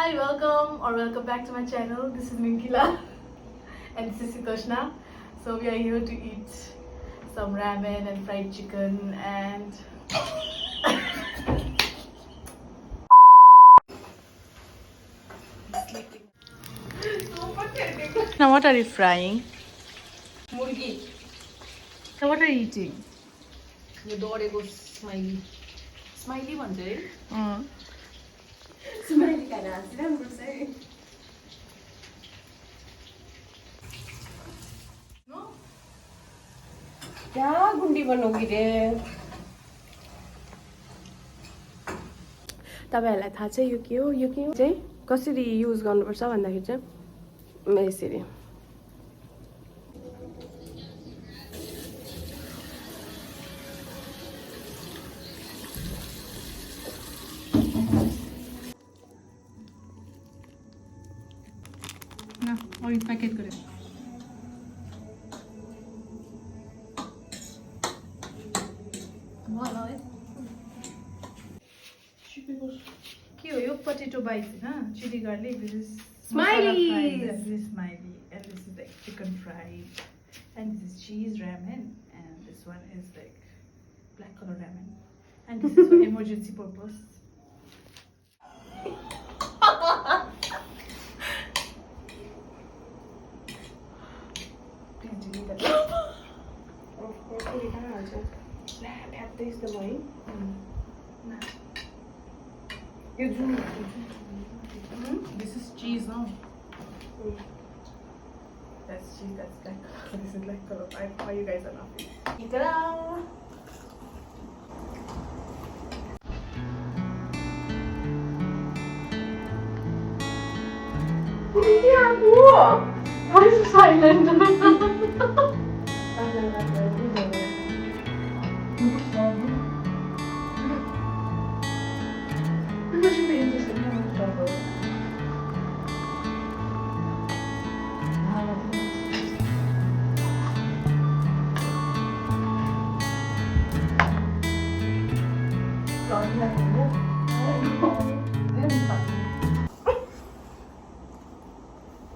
Hi, welcome or welcome back to my channel. This is Minkila and this is Sitoshna. So we are here to eat some ramen and fried chicken and Now what are you frying? Murgi. So what are you eating? Your daughter goes smiley. Smiley one day. Smiley kind of accident, I'm saying. No? क्या गुन्डी बनाउगी रे तपाईहरुलाई थाहा छ यो के हो चाहिँ कसरी use गर्नुपर्छ भन्दाखेरि चाहिँ यसरी No, oil packet करे. के हो यो potato bites हैन chili garlic this is Smiley this is smiley and this is like chicken fried and this is cheese ramen and this one is like black color ramen and this is for emergency purpose. This is cheese, no? That's cheese, that's black color. This is black color. Why you guys are laughing? Ta-da! Why is it silent? Because you made this in your trouble.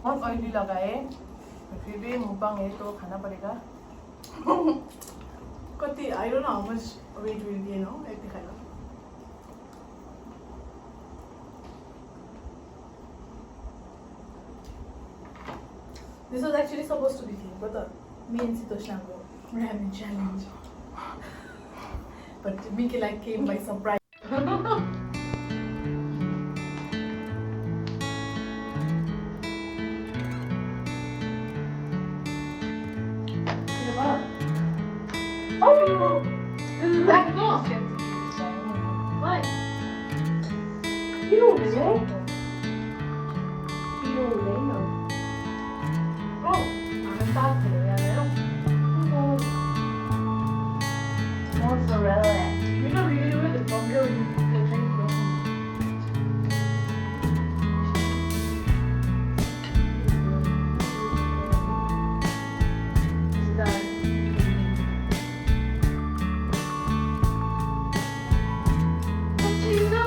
बहुत oily लगा है फिर भी मुकबांग है तो खाना पड़ेगा कति I don't know how much weight will gain हो यति खाना This was actually supposed to be thing but me and Sitoshnako ramen challenge but Minkila came by surprise. Oh, this is like this. What? You don't know. You don't know. Oh, I'm talking to you. Mozzarella. You know, you do it from your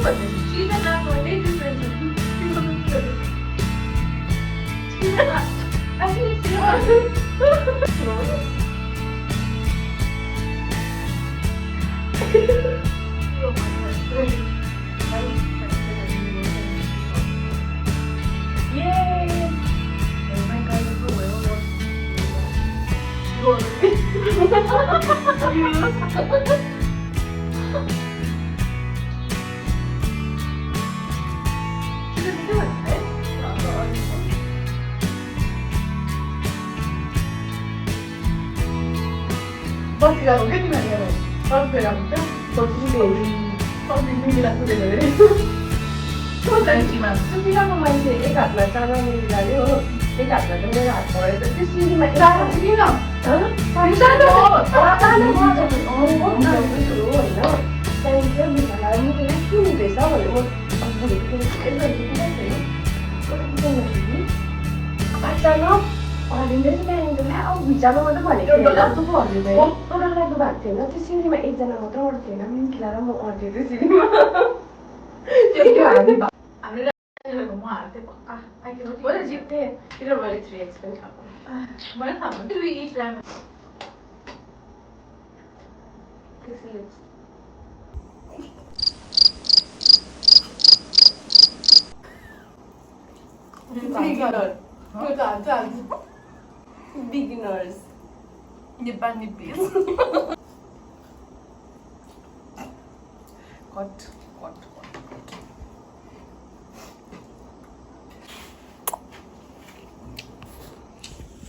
but she's not going to different. I think Yay! Oh my god, look at Bos tidak mungkin tidak ya, kalau tidak mungkin, bos ini, bos ini bilang sudah dari itu. Bos dari cima, sebilang main sih, ikat lah, cara menilai itu, ikat lah, dengan ikat, kalau itu di sini macam cara sini lah, bisa dong, orang mau jadi orang mau itu, no, dan dia bisa lah, mungkin itu bisa, kalau aku boleh kita sih, kalau kita nanti, baca no. Orang Indonesia yang itu lah, bicara mana mana kita dah tu boleh deh. Orang lain tu baca, nanti sini mah एक जना मात्र orang थे ना, मिनकिला orang mau orang itu sini. Jadi kami, हमने खाते पक्का I cannot What eat did you it. pay? You don't really 3x पनि खाएको. मैले थाहा भयो. Do we eat ramen? Beginner. Beginners. Nippani please. Cut.